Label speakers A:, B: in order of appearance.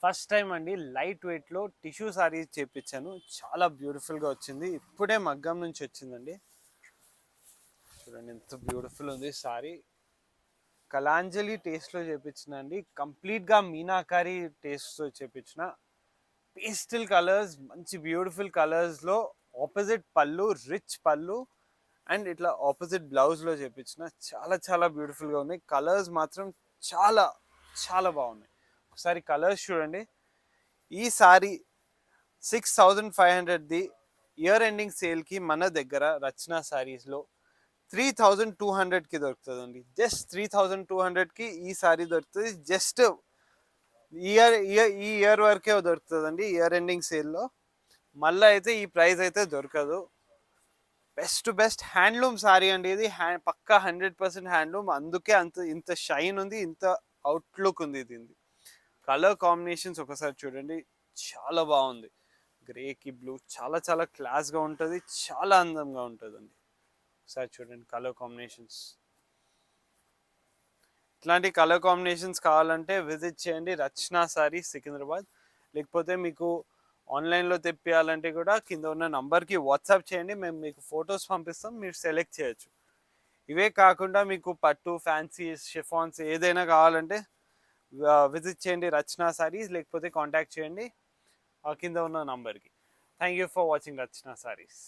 A: First time అండి light వెయిట్లో tissue saris చేపించాను. చాలా బ్యూటిఫుల్గా వచ్చింది. ఇప్పుడే మగ్గం నుంచి వచ్చిందండి. చూడండి ఎంత బ్యూటిఫుల్ ఉంది సారీ. కలాంజలి టేస్ట్లో చేపించిన అండి. కంప్లీట్గా మీనాకారి టేస్ట్తో చేపించిన. పేస్టల్ కలర్స్, మంచి బ్యూటిఫుల్ కలర్స్లో ఆపోజిట్ పళ్ళు, రిచ్ పళ్ళు అండ్ ఇట్లా ఆపోజిట్ బ్లౌజ్లో చేపించిన. చాలా చాలా బ్యూటిఫుల్గా ఉన్నాయి. కలర్స్ మాత్రం చాలా చాలా బాగున్నాయి. ఒకసారి కలర్స్ చూడండి. ఈ సారీ 6500ది ఇయర్ ఎండింగ్ సేల్కి మన దగ్గర రచన సారీస్లో 3200కి దొరుకుతుందండి. జస్ట్ 3200కి ఈ సారీ దొరుకుతుంది. జస్ట్ ఈ ఇయర్ వరకే దొరుకుతుందండి ఇయర్ ఎండింగ్ సేల్లో. మళ్ళీ అయితే ఈ ప్రైస్ అయితే దొరకదు. Best to best handloom sorry అండి ఇది. పక్కా 100% హ్యాండ్లూమ్. అందుకే ఇంత షైన్ ఉంది, ఇంత అవుట్లుక్ ఉంది దీనికి. కలర్ కాంబినేషన్స్ ఒకసారి చూడండి, చాలా బాగుంది. గ్రేకి బ్లూ చాలా చాలా క్లాస్గా ఉంటుంది, చాలా అందంగా ఉంటుందండి. ఒకసారి చూడండి కలర్ కాంబినేషన్స్. ఇట్లాంటి కలర్ కాంబినేషన్స్ కావాలంటే విజిట్ చేయండి రచనా సారీ సికింద్రాబాద్. లేకపోతే మీకు ఆన్లైన్లో తెప్పియాలంటే కూడా కింద ఉన్న నంబర్కి వాట్సాప్ చేయండి, మేము మీకు ఫొటోస్ పంపిస్తాం, మీరు సెలెక్ట్ చేయొచ్చు. ఇవే కాకుండా మీకు పట్టు, ఫ్యాన్సీ, షిఫాన్స్ ఏదైనా కావాలంటే విజిట్ చేయండి రచనా సారీస్, లేకపోతే కాంటాక్ట్ చేయండి కింద ఉన్న నంబర్కి. Thank you for watching Rachana saris.